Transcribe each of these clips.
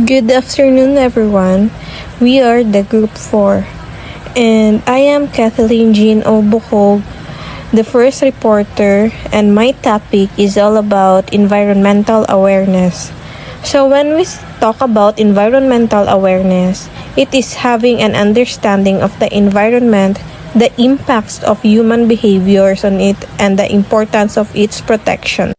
Good afternoon, everyone. We are the Group 4, and I am Kathleen Jean Obukog, the first reporter, and my topic is all about environmental awareness. So, when we talk about environmental awareness, it is having an understanding of the environment, the impacts of human behaviors on it, and the importance of its protection.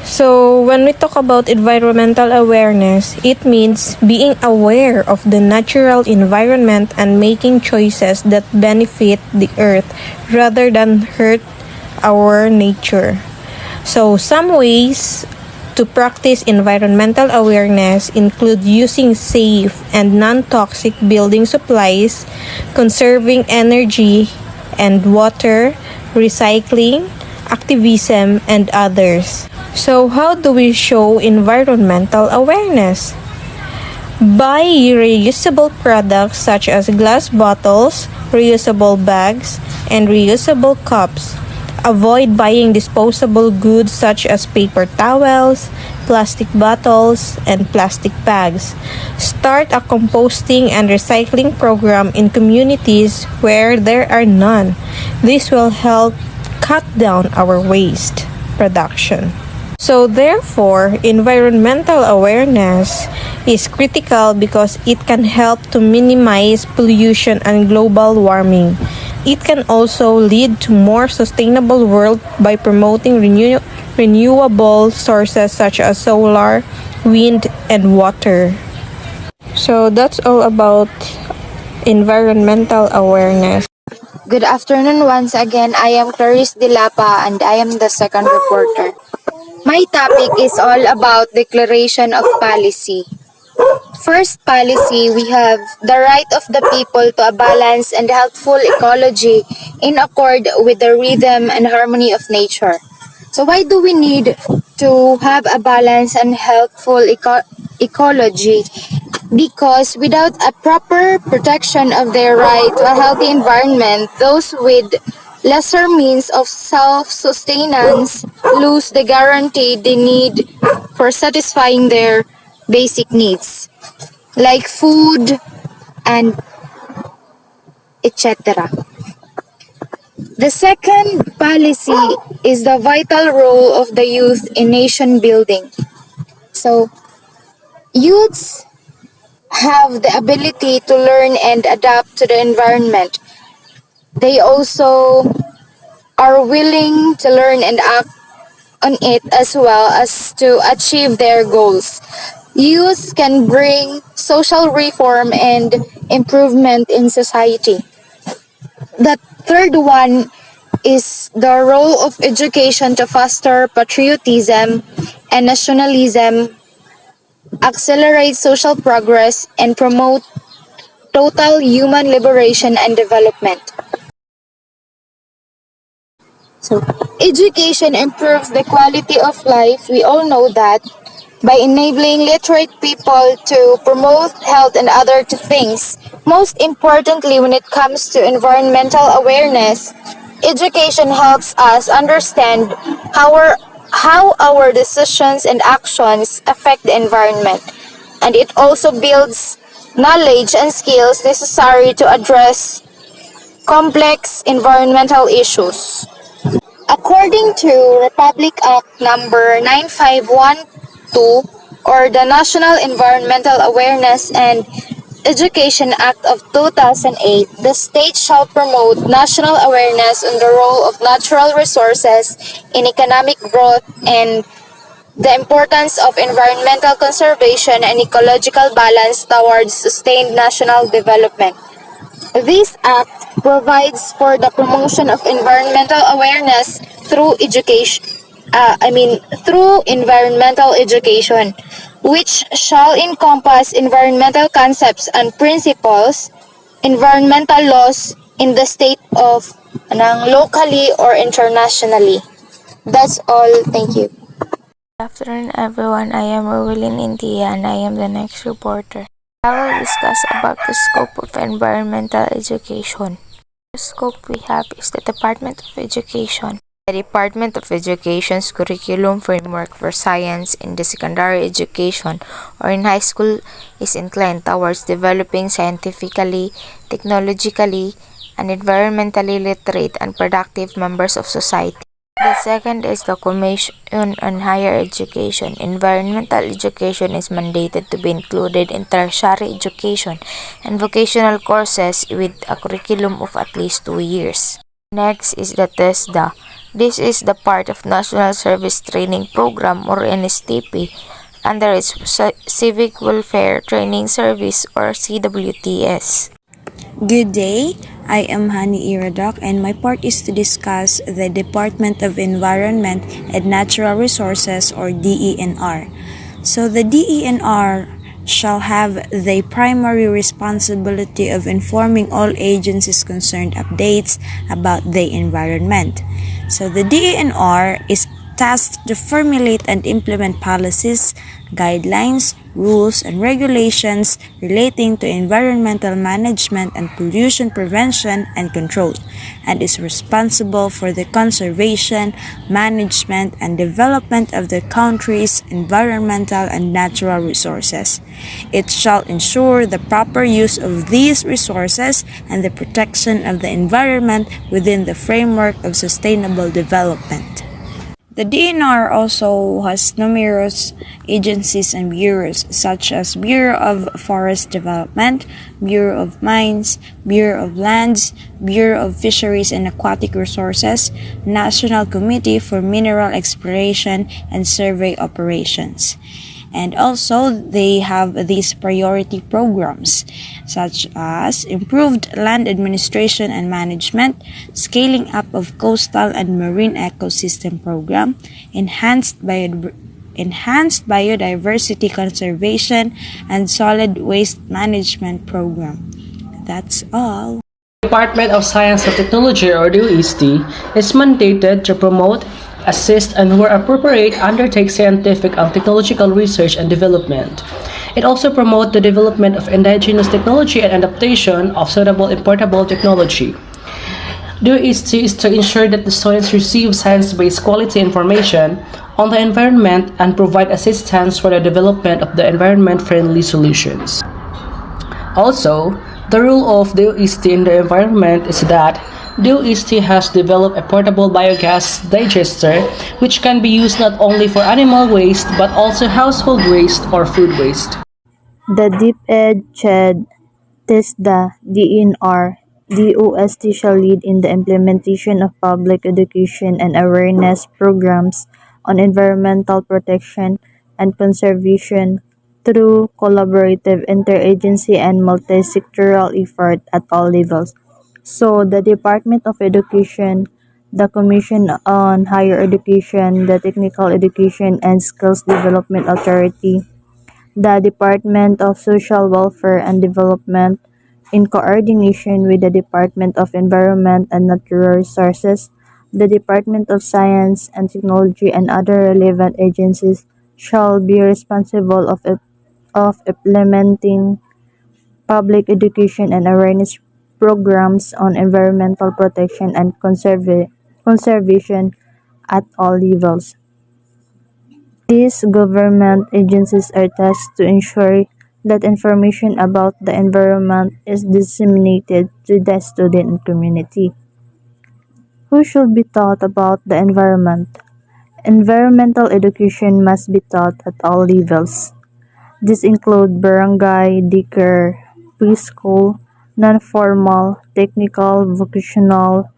So, when we talk about environmental awareness, it means being aware of the natural environment and making choices that benefit the earth rather than hurt our nature. So, some ways to practice environmental awareness include using safe and non-toxic building supplies, conserving energy and water, recycling, activism, and others. So, how do we show environmental awareness? Buy reusable products such as glass bottles, reusable bags, and reusable cups. Avoid buying disposable goods such as paper towels, plastic bottles, and plastic bags. Start a composting and recycling program in communities where there are none. This will help cut down our waste production. So therefore, environmental awareness is critical because it can help to minimize pollution and global warming. It can also lead to more sustainable world by promoting renewable sources such as solar, wind, and water. So that's all about environmental awareness. Good afternoon once again. I am Clarice Dilapa and I am the second reporter. My topic is all about declaration of policy. First policy, we have the right of the people to a balanced and healthful ecology in accord with the rhythm and harmony of nature. So why do we need to have a balanced and healthful ecology? Because without a proper protection of their right to a healthy environment, those with lesser means of self-sustenance lose the guarantee they need for satisfying their basic needs, like food and etc. The second policy is the vital role of the youth in nation building. So, youths have the ability to learn and adapt to the environment. They also are willing to learn and act on it as well as to achieve their goals. Youth can bring social reform and improvement in society. The third one is the role of education to foster patriotism and nationalism, accelerate social progress, and promote total human liberation and development. So, education improves the quality of life. We all know that by enabling literate people to promote health and other things. Most importantly, when it comes to environmental awareness, education helps us understand how our decisions and actions affect the environment. And it also builds knowledge and skills necessary to address complex environmental issues. According to Republic Act number 9512 or the National Environmental Awareness and Education Act of 2008, the state shall promote national awareness on the role of natural resources in economic growth and the importance of environmental conservation and ecological balance towards sustained national development. This act provides for the promotion of environmental awareness through through environmental education, which shall encompass environmental concepts and principles, environmental laws in the state of locally or internationally. That's all. Thank you. Good afternoon, everyone. I am Rowelyn India and I am the next reporter. I will discuss about the scope of environmental education. The scope we have is the Department of Education. The Department of Education's curriculum framework for science in the secondary education or in high school is inclined towards developing scientifically, technologically, and environmentally literate and productive members of society. The second is the Commission on Higher Education. Environmental education is mandated to be included in tertiary education and vocational courses with a curriculum of at least 2 years. Next is the TESDA. This is the part of National Service Training Program or NSTP under its Civic Welfare Training Service or CWTS. Good day, I am Hani Iradok and my part is to discuss the Department of Environment and Natural Resources or DENR. So the DENR shall have the primary responsibility of informing all agencies concerned updates about the environment. So the DENR is tasked to formulate and implement policies, guidelines, rules, and regulations relating to environmental management and pollution prevention and control, and is responsible for the conservation, management, and development of the country's environmental and natural resources. It shall ensure the proper use of these resources and the protection of the environment within the framework of sustainable development. The DNR also has numerous agencies and bureaus such as Bureau of Forest Development, Bureau of Mines, Bureau of Lands, Bureau of Fisheries and Aquatic Resources, National Committee for Mineral Exploration and Survey Operations. And also, they have these priority programs such as improved land administration and management, scaling up of coastal and marine ecosystem program, enhanced biodiversity conservation, and solid waste management program. That's all. Department of Science and Technology or DOST is mandated to promote, assist, and where appropriate undertake scientific and technological research and development. It also promotes the development of indigenous technology and adaptation of suitable importable technology. DOST is to ensure that the students receive science-based quality information on the environment and provide assistance for the development of the environment-friendly solutions. Also, the role of DOST in the environment is that DOST has developed a portable biogas digester which can be used not only for animal waste but also household waste or food waste. The DepEd, CHED, TESDA, DENR, DOST shall lead in the implementation of public education and awareness programs on environmental protection and conservation through collaborative interagency and multi-sectoral effort at all levels. So, the Department of Education, the Commission on Higher Education, the Technical Education and Skills Development Authority, the Department of Social Welfare and Development, in coordination with the Department of Environment and Natural Resources, the Department of Science and Technology, and other relevant agencies, shall be responsible of implementing public education and awareness programs on environmental protection and conservation at all levels. These government agencies are tasked to ensure that information about the environment is disseminated to the student and community. Who should be taught about the environment? Environmental education must be taught at all levels. These include barangay, daycare, preschool, non-formal, technical, vocational,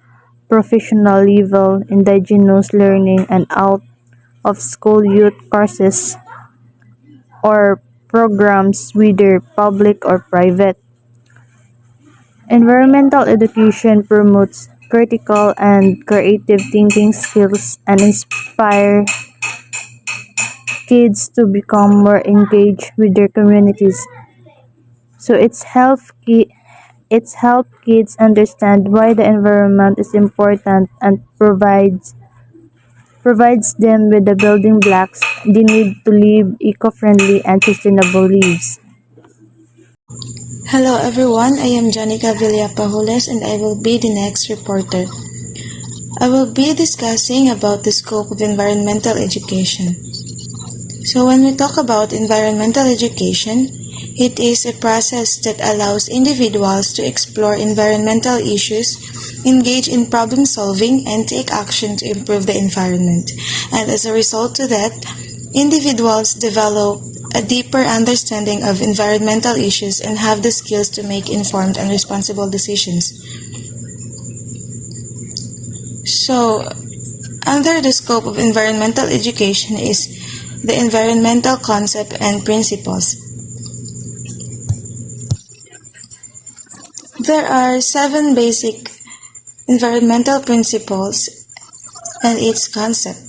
professional level, indigenous learning, and out-of-school youth courses or programs, whether public or private. Environmental education promotes critical and creative thinking skills and inspire kids to become more engaged with their communities. So it's help kids understand why the environment is important and provides them with the building blocks they need to live eco-friendly and sustainable lives. Hello everyone, I am Janica Villapahules and I will be the next reporter. I will be discussing about the scope of environmental education. So when we talk about environmental education, it is a process that allows individuals to explore environmental issues, engage in problem solving, and take action to improve the environment. And as a result of that, individuals develop a deeper understanding of environmental issues and have the skills to make informed and responsible decisions. So, under the scope of environmental education is the environmental concept and principles. There are 7 basic environmental principles and its concept.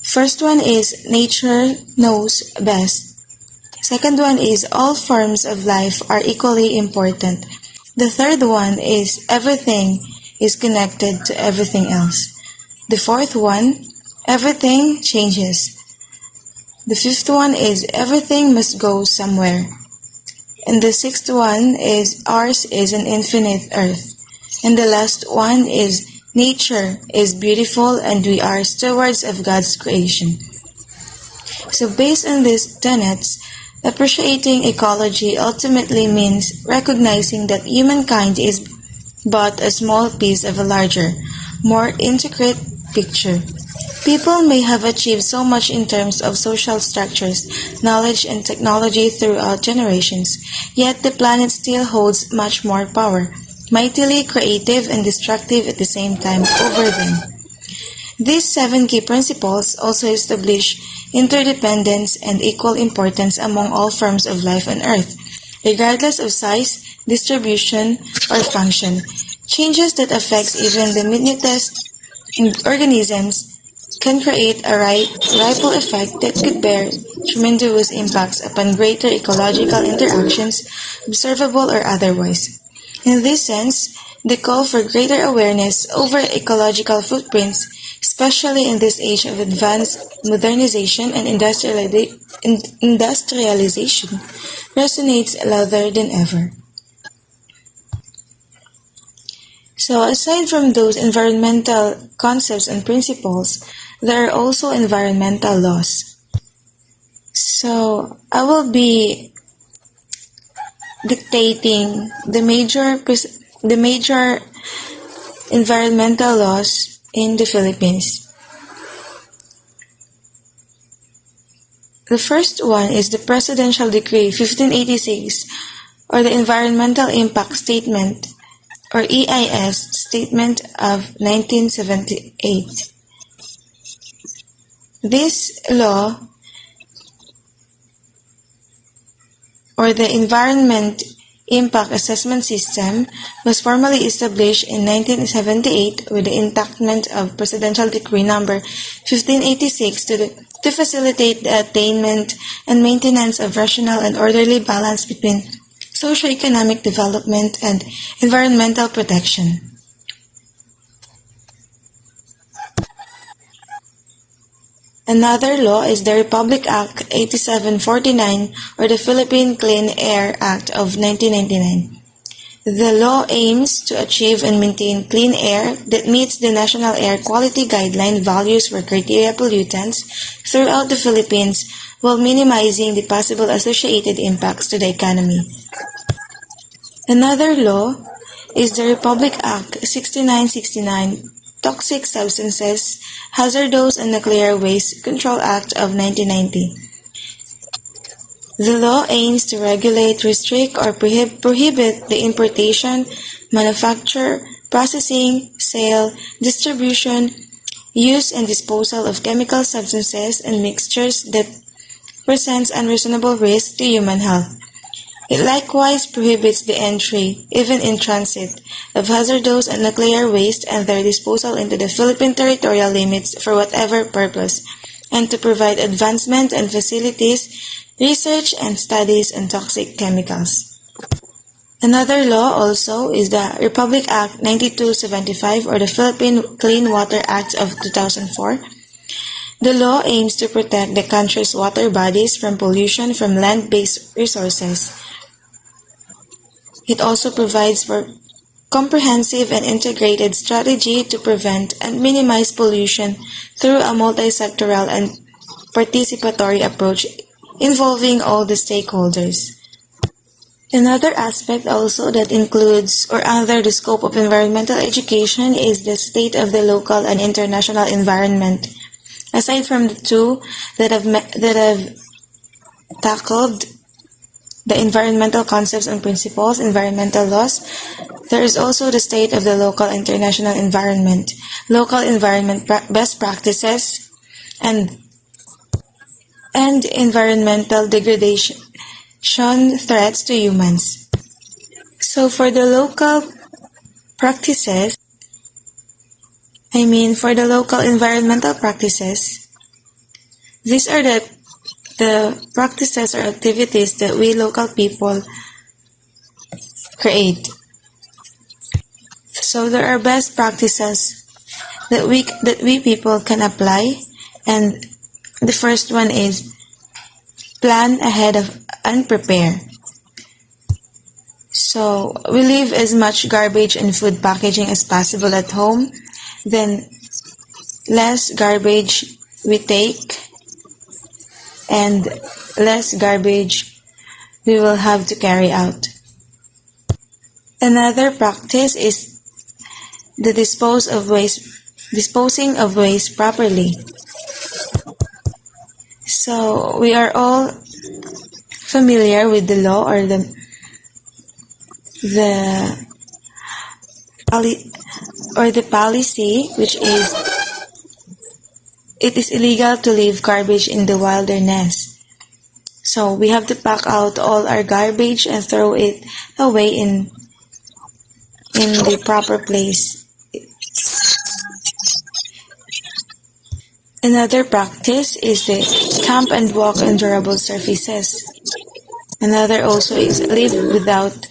First one is nature knows best. Second one is all forms of life are equally important. The third one is everything is connected to everything else. The fourth one, everything changes. The fifth one is everything must go somewhere. And the sixth one is ours is an infinite earth. And the last one is nature is beautiful and we are stewards of God's creation. So based on these tenets, appreciating ecology ultimately means recognizing that humankind is but a small piece of a larger, more intricate picture. People may have achieved so much in terms of social structures, knowledge, and technology throughout generations, yet the planet still holds much more power, mightily creative and destructive at the same time over them. These 7 key principles also establish interdependence and equal importance among all forms of life on Earth, regardless of size, distribution, or function. Changes that affect even the minutest organisms can create a ripple effect that could bear tremendous impacts upon greater ecological interactions, observable or otherwise. In this sense, the call for greater awareness over ecological footprints, especially in this age of advanced modernization and industrialization, resonates louder than ever. So aside from those environmental concepts and principles, there are also environmental laws. So I will be dictating the major environmental laws in the Philippines. The first one is the Presidential Decree 1586, or the Environmental Impact Statement, or EIS Statement of 1978. This law, or the Environment Impact Assessment System, was formally established in 1978 with the enactment of Presidential Decree Number 1586 to facilitate the attainment and maintenance of rational and orderly balance between socio-economic development and environmental protection. Another law is the Republic Act 8749, or the Philippine Clean Air Act of 1999. The law aims to achieve and maintain clean air that meets the National Air Quality Guideline values for criteria pollutants throughout the Philippines while minimizing the possible associated impacts to the economy. Another law is the Republic Act 6969, Toxic Substances, Hazardous and Nuclear Waste Control Act of 1990. The law aims to regulate, restrict, or prohibit the importation, manufacture, processing, sale, distribution, use, and disposal of chemical substances and mixtures that presents unreasonable risk to human health. It likewise prohibits the entry, even in transit, of hazardous and nuclear waste and their disposal into the Philippine territorial limits for whatever purpose, and to provide advancement and facilities, research and studies on toxic chemicals. Another law also is the Republic Act 9275, or the Philippine Clean Water Act of 2004. The law aims to protect the country's water bodies from pollution from land-based resources. It also provides for comprehensive and integrated strategy to prevent and minimize pollution through a multi-sectoral and participatory approach involving all the stakeholders. Another aspect also that includes or under the scope of environmental education is the state of the local and international environment. Aside from the two that have tackled the environmental concepts and principles, environmental laws, there is also the state of the local and international environment, local environment best practices, and environmental degradation threats to humans. So for the local practices, for the local environmental practices, these are the practices or activities that we local people create. So there are best practices that we people can apply, and the first one is plan ahead of and prepare. So we leave as much garbage and food packaging as possible at home, then less garbage we take and less garbage we will have to carry out. Another practice is the disposing of waste properly. So we are all familiar with the law or the policy, which is it is illegal to leave garbage in the wilderness. So we have to pack out all our garbage and throw it away in the proper place. Another practice is the camp and walk on durable surfaces. Another also is live without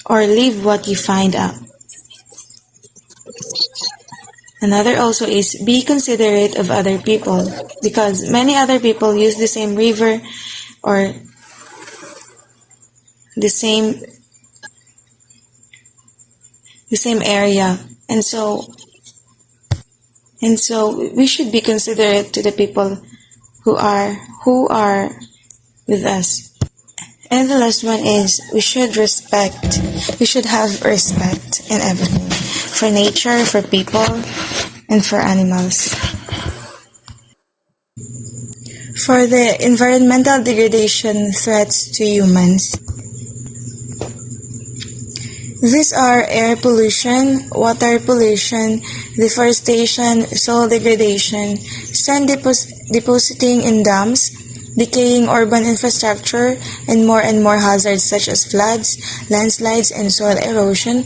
or leave what you find out. Another also is be considerate of other people, because many other people use the same river or the same area, and so we should be considerate to the people who are with us. And the last one is we should have respect in everything, for nature, for people, and for animals. For the environmental degradation threats to humans, these are air pollution, water pollution, deforestation, soil degradation, sand depositing in dams, decaying urban infrastructure, and more hazards such as floods, landslides, and soil erosion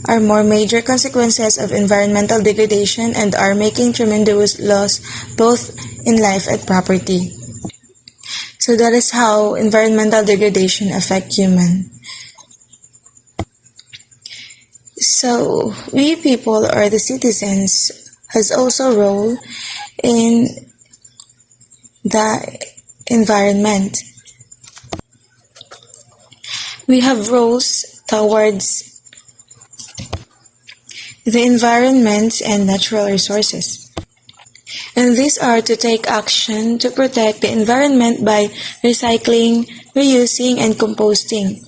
are more major consequences of environmental degradation and are making tremendous loss both in life and property. So that is how environmental degradation affects human. So we people or the citizens has also a role in the environment. We have roles towards the environment and natural resources. And these are to take action to protect the environment by recycling, reusing, and composting,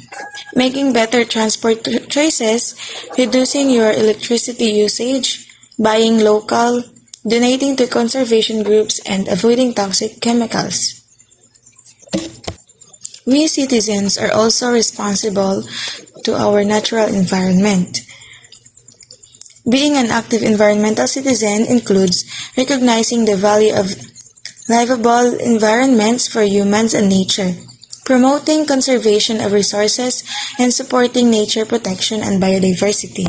making better transport choices, reducing your electricity usage, buying local, donating to conservation groups, and avoiding toxic chemicals. We citizens are also responsible to our natural environment. Being an active environmental citizen includes recognizing the value of livable environments for humans and nature, promoting conservation of resources, and supporting nature protection and biodiversity.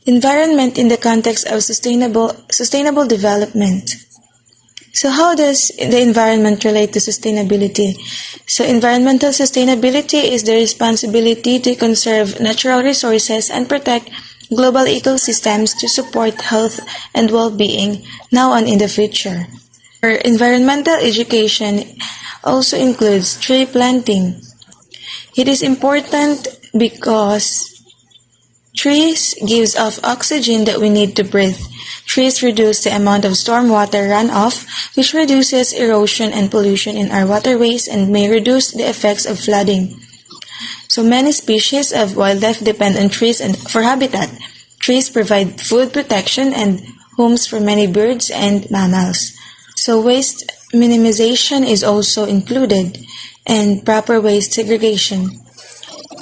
Environment in the context of sustainable development. So how does the environment relate to sustainability? So environmental sustainability is the responsibility to conserve natural resources and protect global ecosystems to support health and well-being now and in the future. Environmental education also includes tree planting. It is important because trees gives off oxygen that we need to breathe. Trees reduce the amount of stormwater runoff, which reduces erosion and pollution in our waterways and may reduce the effects of flooding. So many species of wildlife depend on trees and for habitat. Trees provide food protection and homes for many birds and mammals. So waste minimization is also included and proper waste segregation.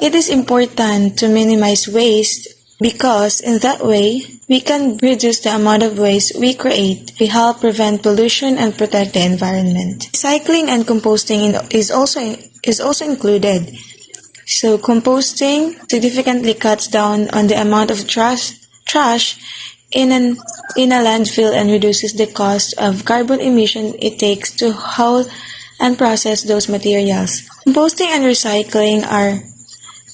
It is important to minimize waste because in that way we can reduce the amount of waste we create. We help prevent pollution and protect the environment. Recycling and composting is also included. So composting significantly cuts down on the amount of trash in a landfill and reduces the cost of carbon emission it takes to haul and process those materials. Composting and recycling are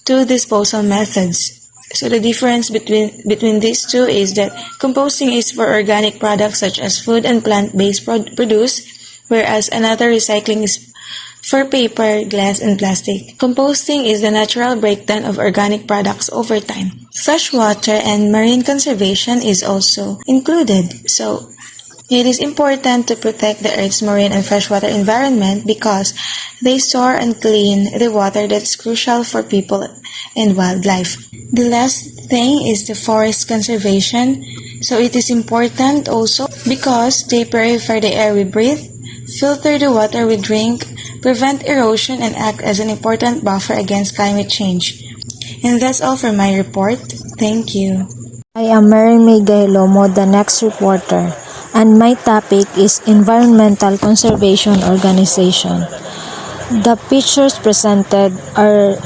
two disposal methods. So the difference between these two is that composting is for organic products such as food and plant-based produce, whereas another recycling is for paper, glass, and plastic. Composting is the natural breakdown of organic products over time. Freshwater and marine conservation is also included. So it is important to protect the Earth's marine and freshwater environment because they store and clean the water that's crucial for people and wildlife. The last thing is the forest conservation. So it is important also because they purify the air we breathe, filter the water we drink, prevent erosion, and act as an important buffer against climate change. And that's all for my report. Thank you. I am Mary May Gailomo, the next reporter, and my topic is Environmental Conservation Organization. The pictures presented are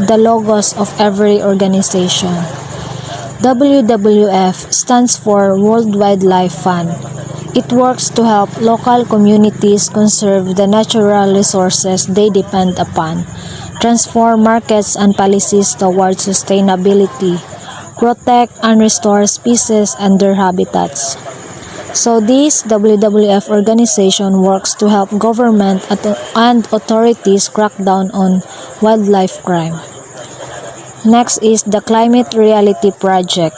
the logos of every organization. WWF stands for World Wildlife Fund. It works to help local communities conserve the natural resources they depend upon, transform markets and policies towards sustainability, protect and restore species and their habitats. So this WWF organization works to help government and authorities crack down on wildlife crime. Next is the Climate Reality Project.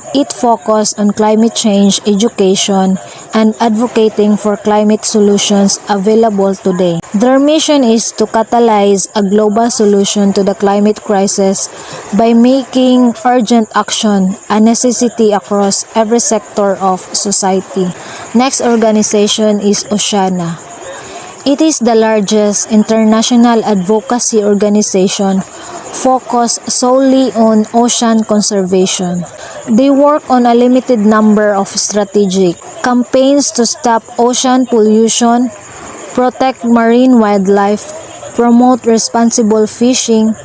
It focuses on climate change education and advocating for climate solutions available today. Their mission is to catalyze a global solution to the climate crisis by making urgent action a necessity across every sector of society. Next organization is Oceana. It is the largest international advocacy organization focused solely on ocean conservation. They work on a limited number of strategic campaigns to stop ocean pollution, protect marine wildlife, promote responsible fishing,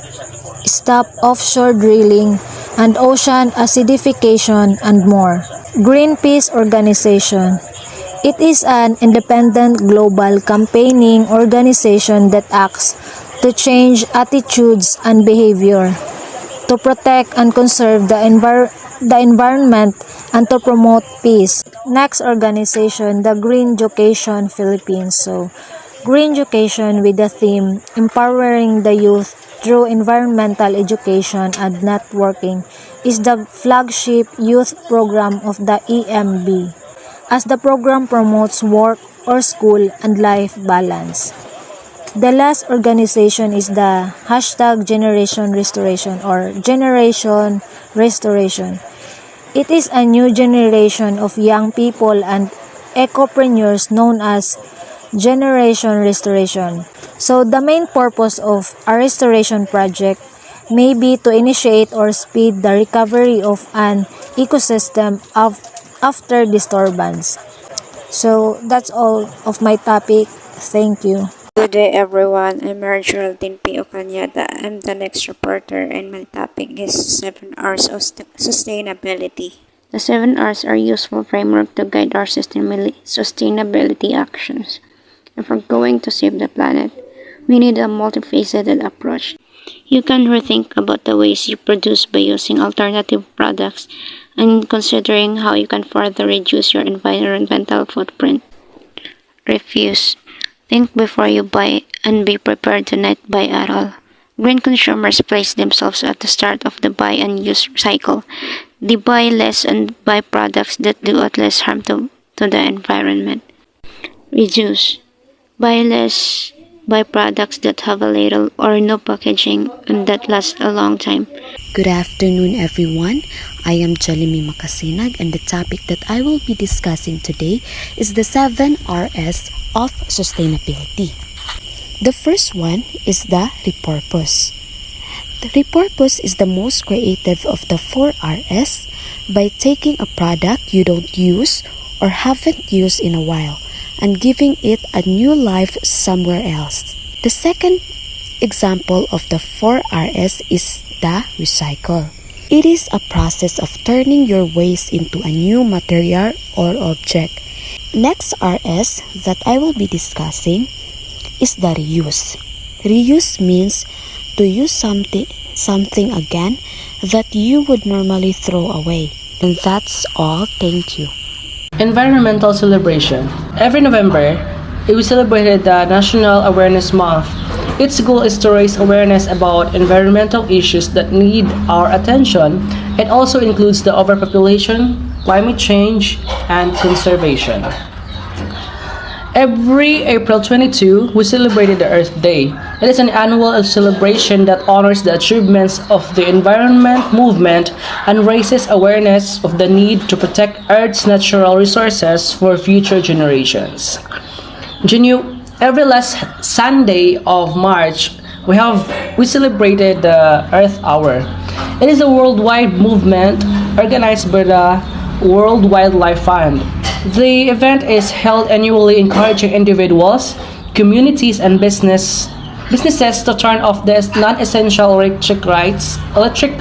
stop offshore drilling, and ocean acidification, and more. Greenpeace Organization. It is an independent global campaigning organization that acts to change attitudes and behavior, to protect and conserve the environment, and to promote peace. Next organization, the Green Education Philippines. So, Green Education with the theme Empowering the Youth Through Environmental Education and Networking is the flagship youth program of the EMB, as the program promotes work or school and life balance. The last organization is the hashtag Generation Restoration or Generation Restoration. It is a new generation of young people and ecopreneurs known as Generation Restoration. So the main purpose of a restoration project may be to initiate or speed the recovery of an ecosystem after disturbance. So that's all of my topic. Thank you. Good day everyone, I'm Mary Geraldine P. Ocanyada. I'm the next reporter and my topic is 7 R's of sustainability. The 7 R's are useful framework to guide our sustainability actions. If we're going to save the planet, we need a multifaceted approach. You can rethink about the ways you produce by using alternative products and considering how you can further reduce your environmental footprint. Refuse. Think before you buy and be prepared to not buy at all. Green consumers place themselves at the start of the buy and use cycle. They buy less and buy products that do less harm to the environment. Reduce. Buy less, buy products that have a little or no packaging and that last a long time. Good afternoon, everyone. I am Jalimi Makasinag, and the topic that I will be discussing today is the 7 Rs of sustainability. The first one is the repurpose. The repurpose is the most creative of the 4 Rs by taking a product you don't use or haven't used in a while and giving it a new life somewhere else. The second example of the 4 Rs is the recycle. It is a process of turning your waste into a new material or object. Next Rs that I will be discussing is the reuse. Reuse means to use something again that you would normally throw away. And that's all. Thank you. Environmental celebration. Every November, we celebrated the National Awareness Month. Its goal is to raise awareness about environmental issues that need our attention. It also includes the overpopulation, climate change, and conservation. Every April 22, we celebrated the Earth Day. It is an annual celebration that honors the achievements of the environment movement and raises awareness of the need to protect Earth's natural resources for future generations. Every last Sunday of March, we celebrated the Earth Hour. It is a worldwide movement organized by the World Wildlife Fund. The event is held annually, encouraging individuals, communities, and businesses to turn off the non-essential electric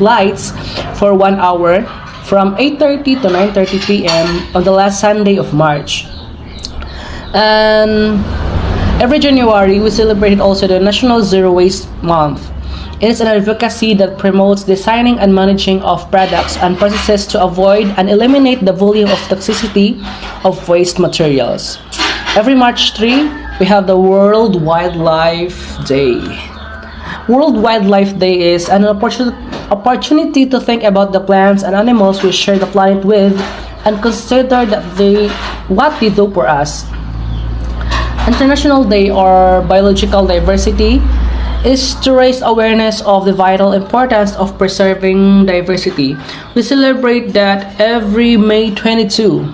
lights for 1 hour from 8:30 to 9:30 p.m. on the last Sunday of March. And every January, we celebrated also the National Zero Waste Month. It is an advocacy that promotes designing and managing of products and processes to avoid and eliminate the volume of toxicity of waste materials. Every March 3, we have the World Wildlife Day. World Wildlife Day is an opportunity to think about the plants and animals we share the planet with and consider what they do for us. International Day or Biological Diversity is to raise awareness of the vital importance of preserving diversity. We celebrate that every May 22.